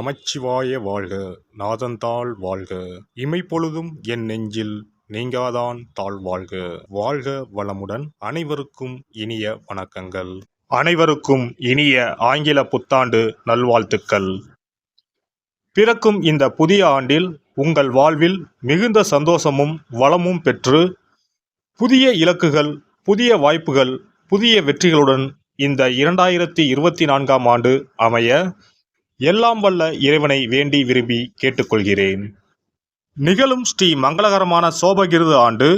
நமச்சிவாய வாழ்க. நாதந்தாள் வாழ்க. இமைப்பொழுதும் என் நெஞ்சில் நீங்காதான் தாழ் வாழ்க. வாழ்க வளமுடன். அனைவருக்கும் இனிய வணக்கங்கள். அனைவருக்கும் இனிய ஆங்கில புத்தாண்டு நல்வாழ்த்துக்கள். பிறக்கும் இந்த புதிய ஆண்டில் உங்கள் வாழ்வில் மிகுந்த சந்தோஷமும் வளமும் பெற்று புதிய இலக்குகள், புதிய வாய்ப்புகள், புதிய வெற்றிகளுடன் இந்த 2024ஆம் ஆண்டு அமைய எல்லாம் வல்ல இறைவனை வேண்டி விரும்பி கேட்டுக்கொள்கிறேன். நிகழும் ஸ்ரீ மங்களகரமான சோபகிருது ஆண்டு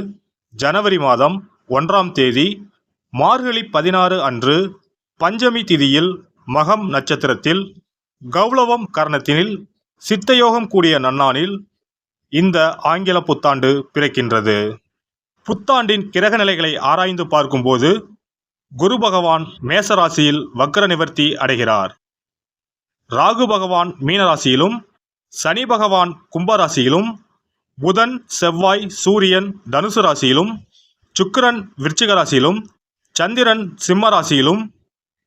ஜனவரி மாதம் 1ஆம் தேதி மார்கழி 16 அன்று பஞ்சமி திதியில் மகம் நட்சத்திரத்தில் கௌளவம் கரணத்தினில் சித்தயோகம் கூடிய நன்னாளில் இந்த ஆங்கில புத்தாண்டு பிறக்கின்றது. புத்தாண்டின் கிரக நிலைகளை ஆராய்ந்து பார்க்கும்போது குரு பகவான் மேசராசியில் வக்ர நிவர்த்தி அடைகிறார். ராகு பகவான் மீனராசியிலும், சனி பகவான் கும்பராசியிலும், புதன் செவ்வாய் சூரியன் தனுசு ராசியிலும், சுக்கிரன் விருச்சிக ராசியிலும், சந்திரன் சிம்ம ராசியிலும்,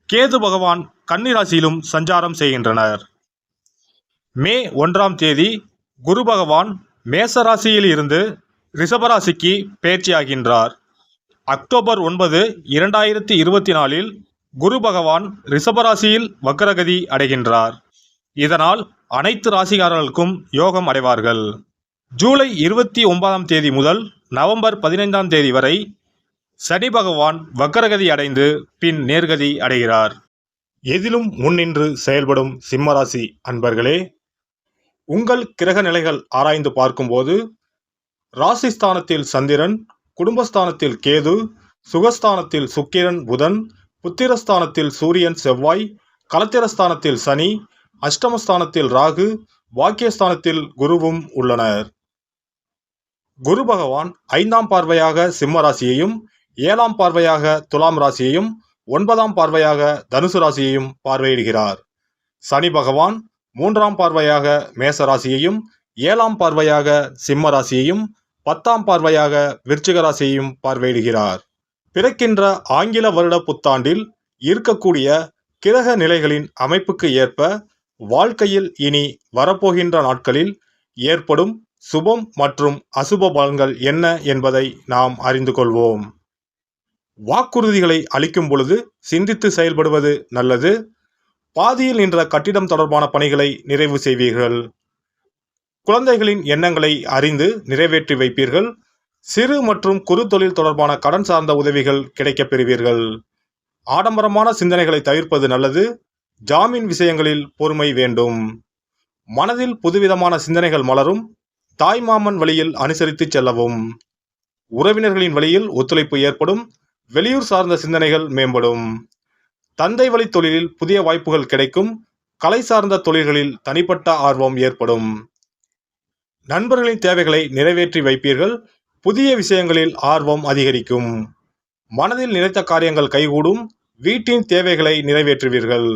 கேது பகவான் கன்னி ராசியிலும் சஞ்சாரம் செய்கின்றனர். மே 1ஆம் தேதி குரு பகவான் மேச ராசியில் இருந்து ரிஷபராசிக்கு பெயர்ச்சியாகின்றார். அக்டோபர் 9, 2024இல் குரு பகவான் ரிஷபராசியில் வக்ரகதி அடைகின்றார். இதனால் அனைத்து ராசிக்காரர்களுக்கும் யோகம் அடைவார்கள். ஜூலை 29ஆம் தேதி முதல் நவம்பர் 15ஆம் தேதி வரை சனி பகவான் வக்ரகதி அடைந்து பின் நேர்கதி அடைகிறார். எதிலும் முன்னின்று செயல்படும் சிம்மராசி அன்பர்களே, உங்கள் கிரக நிலைகள் ஆராய்ந்து பார்க்கும்போது ராசிஸ்தானத்தில் சந்திரன், குடும்பஸ்தானத்தில் கேது, சுகஸ்தானத்தில் சுக்கிரன் புதன், புத்திரஸ்தானத்தில் சூரியன் செவ்வாய், களத்திரஸ்தானத்தில் சனி, அஷ்டமஸ்தானத்தில் ராகு, வாக்கியஸ்தானத்தில் குருவும் உள்ளனர். குரு பகவான் 5ஆம் பார்வையாக சிம்ம ராசியையும், 7ஆம் பார்வையாக துலாம் ராசியையும், 9ஆம் பார்வையாக தனுசு ராசியையும் பார்வையிடுகிறார். சனி பகவான் 3ஆம் பார்வையாக மேச ராசியையும், 7ஆம் பார்வையாக சிம்ம ராசியையும், 10ஆம் பார்வையாக விருச்சிக ராசியையும் பார்வையிடுகிறார். பிறக்கின்ற ஆங்கில வருட புத்தாண்டில் இருக்கக்கூடிய கிரக நிலைகளின் அமைப்புக்கு ஏற்ப வாழ்க்கையில் இனி வரப்போகின்ற நாட்களில் ஏற்படும் சுபம் மற்றும் அசுப பலன்கள் என்ன என்பதை நாம் அறிந்து கொள்வோம். வாக்குறுதிகளை அளிக்கும் பொழுது சிந்தித்து செயல்படுவது நல்லது. பாதியில் நின்ற கட்டிடம் தொடர்பான பணிகளை நிறைவு செய்வீர்கள். குழந்தைகளின் எண்ணங்களை அறிந்து நிறைவேற்றி வைப்பீர்கள். சிறு மற்றும் குறு தொழில் தொடர்பான கடன் சார்ந்த உதவிகள் கிடைக்கப் பெறுவீர்கள். ஆடம்பரமான சிந்தனைகளை தவிர்ப்பது நல்லது. ஜாமீன் விஷயங்களில் பொறுமை வேண்டும். மனதில் புதுவிதமான சிந்தனைகள் மலரும். தாய் மாமன் வழியில் அனுசரித்து செல்லவும். உறவினர்களின் வழியில் ஒத்துழைப்பு ஏற்படும். வெளியூர் சார்ந்த சிந்தனைகள் மேம்படும். தந்தை வழி தொழிலில் புதிய வாய்ப்புகள் கிடைக்கும். கலை சார்ந்த தொழில்களில் தனிப்பட்ட ஆர்வம் ஏற்படும். நண்பர்களின் தேவைகளை நிறைவேற்றி வைப்பீர்கள். புதிய விஷயங்களில் ஆர்வம் அதிகரிக்கும். மனதில் நினைத்த காரியங்கள் கைகூடும். வீட்டின் தேவைகளை நிறைவேற்றுவீர்கள்.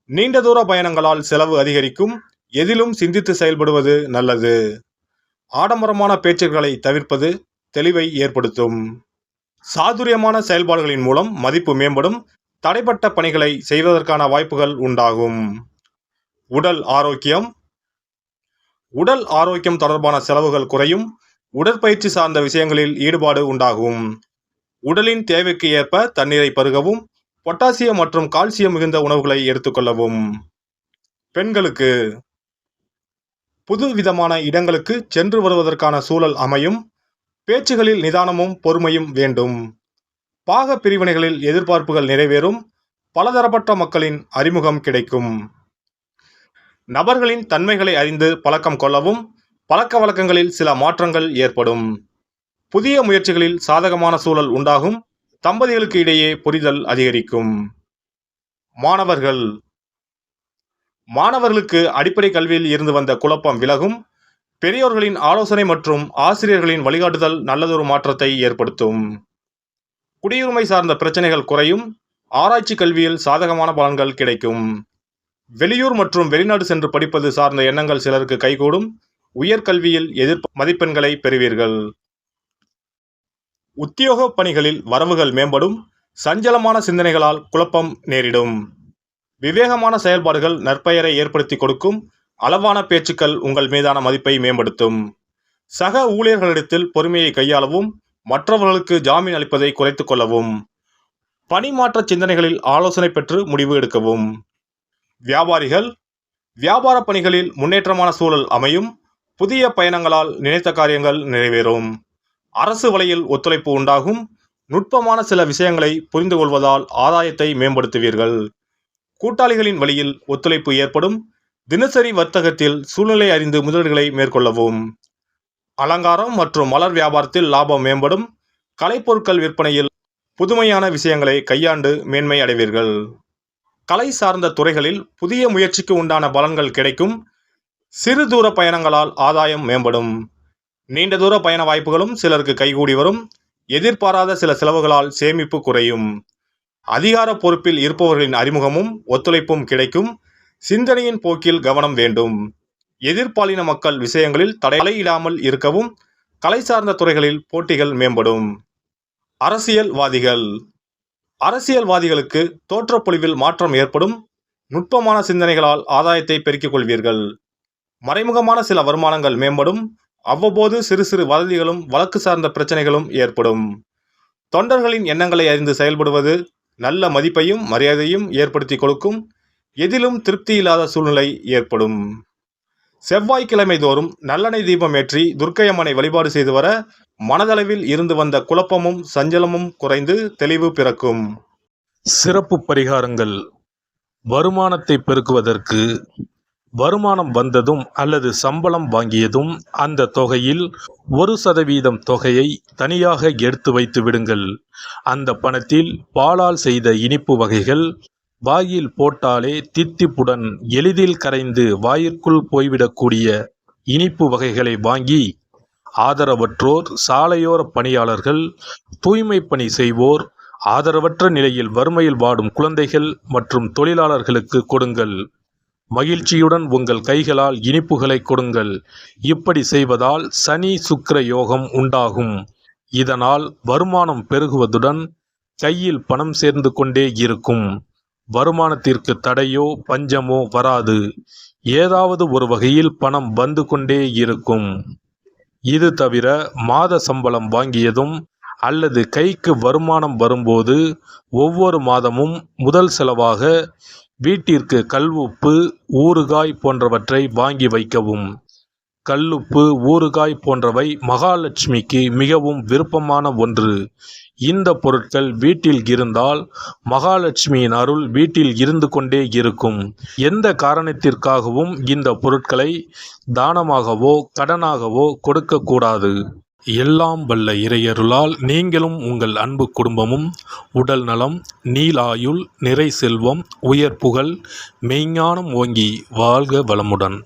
நீண்ட தூர பயணங்களால் செலவு அதிகரிக்கும். எதிலும் சிந்தித்து செயல்படுவது நல்லது. ஆடம்பரமான பேச்சுக்களை தவிர்ப்பது தெளிவை ஏற்படுத்தும். சாதுரியமான செயல்பாடுகளின் மூலம் மதிப்பு மேம்படும். தடைப்பட்ட பணிகளை செய்வதற்கான வாய்ப்புகள் உண்டாகும். உடல் ஆரோக்கியம். உடல் ஆரோக்கியம் தொடர்பான செலவுகள் குறையும். உடற்பயிற்சி சார்ந்த விஷயங்களில் ஈடுபாடு உண்டாகும். உடலின் தேவைக்கு ஏற்ப தண்ணீரை பருகவும், பொட்டாசியம் மற்றும் கால்சியம் மிகுந்த உணவுகளை எடுத்துக்கொள்ளவும். பெண்களுக்கு புது விதமான இடங்களுக்கு சென்று வருவதற்கான சூழல் அமையும். பேச்சுகளில் நிதானமும் பொறுமையும் வேண்டும். பாக பிரிவினைகளில் எதிர்பார்ப்புகள் நிறைவேறும். பலதரப்பட்ட மக்களின் அறிமுகம் கிடைக்கும். நபர்களின் தன்மைகளை அறிந்து பழக்கம் கொள்ளவும். பழக்க வழக்கங்களில் சில மாற்றங்கள் ஏற்படும். புதிய முயற்சிகளில் சாதகமான சூழல் உண்டாகும். தம்பதிகளுக்கு இடையே புரிதல் அதிகரிக்கும். மாணவர்களுக்கு அடிப்படை கல்வியில் இருந்து வந்த குழப்பம் விலகும். பெரியோர்களின் ஆலோசனை மற்றும் ஆசிரியர்களின் வழிகாட்டுதல் நல்லதொரு மாற்றத்தை ஏற்படுத்தும். குடியுரிமை சார்ந்த பிரச்சனைகள் குறையும். ஆராய்ச்சி கல்வியில் சாதகமான பலன்கள் கிடைக்கும். வெளியூர் மற்றும் வெளிநாடு சென்று படிப்பது சார்ந்த எண்ணங்கள் சிலருக்கு கைகூடும். உயர்கல்வியில் மதிப்பெண்களை பெறுவீர்கள். உத்தியோக பணிகளில் வரவுகள் மேம்படும். சஞ்சலமான சிந்தனைகளால் குழப்பம் நேரிடும். விவேகமான செயல்பாடுகள் நற்பெயரை ஏற்படுத்தி கொடுக்கும். அளவான பேச்சுக்கள் உங்கள் மீதான மதிப்பை மேம்படுத்தும். சக ஊழியர்களிடத்தில் பொறுமையை கையாளவும், மற்றவர்களுக்கு ஜாமீன் அளிப்பதை குறைத்துக் கொள்ளவும். பணிமாற்ற சிந்தனைகளில் ஆலோசனை பெற்று முடிவு எடுக்கவும். வியாபாரிகள், வியாபார பணிகளில் முன்னேற்றமான சூழல் அமையும். புதிய பயணங்களால் நினைத்த காரியங்கள் நிறைவேறும். அரசு வழியில் ஒத்துழைப்பு உண்டாகும். நுட்பமான சில விஷயங்களை புரிந்து கொள்வதால் ஆதாயத்தை மேம்படுத்துவீர்கள். கூட்டாளிகளின் வழியில் ஒத்துழைப்பு ஏற்படும். தினசரி வர்த்தகத்தில் சூழ்நிலை அறிந்து முதலீடுகளை மேற்கொள்ளவும். அலங்காரம் மற்றும் மலர் வியாபாரத்தில் லாபம் மேம்படும். கலைப்பொருட்கள் விற்பனையில் புதுமையான விஷயங்களை கையாண்டு மேன்மை அடைவீர்கள். கலை சார்ந்த துறைகளில் புதிய முயற்சிக்கு உண்டான பலன்கள் கிடைக்கும். சிறு தூர பயணங்களால் ஆதாயம் மேம்படும். நீண்ட தூர பயண வாய்ப்புகளும் சிலருக்கு கைகூடி வரும். எதிர்பாராத சில செலவுகளால் சேமிப்பு குறையும். அதிகார பொறுப்பில் இருப்பவர்களின் அறிமுகமும் ஒத்துழைப்பும் கிடைக்கும். சிந்தனையின் போக்கில் கவனம் வேண்டும். எதிர்பாலின மக்கள் விஷயங்களில் தலையிடாமல் இருக்கவும். கலை சார்ந்த துறைகளில் போட்டிகள் மேம்படும். அரசியல்வாதிகளுக்கு தோற்றப்பொழிவில் மாற்றம் ஏற்படும். நுட்பமான சிந்தனைகளால் ஆதாயத்தை பெருக்கிக் கொள்வீர்கள். மறைமுகமான சில வருமானங்கள் மேம்படும். அவ்வப்போது சிறு சிறு வதந்திகளும் வழக்கு சார்ந்த பிரச்சனைகளும் ஏற்படும். தொண்டர்களின் எண்ணங்களை அறிந்து செயல்படுவது நல்ல மதிப்பையும் மரியாதையும் ஏற்படுத்தி கொடுக்கும். எதிலும் திருப்தி இல்லாத சூழ்நிலை ஏற்படும். செவ்வாய்க்கிழமை தோறும் நல்லெண்ணெய் தீபம் ஏற்றி துர்க்கையம்மனை வழிபாடு செய்து வர மனதளவில் இருந்து வந்த குழப்பமும் சஞ்சலமும் குறைந்து தெளிவு பிறக்கும். சிறப்பு பரிகாரங்கள். வருமானத்தை பெருக்குவதற்கு வருமானம் வந்ததும் அல்லது சம்பளம் வாங்கியதும் அந்த தொகையில் 1% தொகையை தனியாக எடுத்து வைத்து விடுங்கள். அந்த பணத்தில் பாலால் செய்த இனிப்பு வகைகள், வாயில் போட்டாலே தித்திப்புடன் எளிதில் கரைந்து வாயிற்குள் போய்விடக்கூடிய இனிப்பு வகைகளை வாங்கி ஆதரவற்றோர், சாலையோர பணியாளர்கள், தூய்மை பணி செய்வோர், ஆதரவற்ற நிலையில் வறுமையில் வாடும் குழந்தைகள் மற்றும் தொழிலாளர்களுக்கு கொடுங்கள். மகிழ்ச்சியுடன் உங்கள் கைகளால் இனிப்புகளை கொடுங்கள். இப்படி செய்வதால் சனி சுக்கிர யோகம் உண்டாகும். இதனால் வருமானம் பெருகுவதுடன் கையில் பணம் சேர்ந்து கொண்டே இருக்கும். வருமானத்திற்கு தடையோ பஞ்சமோ வராது. ஏதாவது ஒரு வகையில் பணம் வந்து கொண்டே இருக்கும். இது தவிர மாத சம்பளம் வாங்கியதும் அல்லது கைக்கு வருமானம் வரும்போது ஒவ்வொரு மாதமும் முதல் செலவாக வீட்டிற்கு கல்லுப்பு, ஊறுகாய் போன்றவற்றை வாங்கி வைக்கவும். கல்லுப்பு, ஊறுகாய் போன்றவை மகாலட்சுமிக்கு மிகவும் விருப்பமான ஒன்று. இந்த பொருட்கள் வீட்டில் இருந்தால் மகாலட்சுமியின் அருள் வீட்டில் இருந்து கொண்டே இருக்கும். எந்த காரணத்திற்காகவும் இந்த பொருட்களை தானமாகவோ கடனாகவோ கொடுக்கக்கூடாது. எல்லாம் வல்ல இறையருளால் நீங்களும் உங்கள் அன்பு குடும்பமும் உடல் நலம், நீளாயுள், நிறை செல்வம், உயர் புகழ், மெய்ஞானம் ஓங்கி வாழ்க வளமுடன்.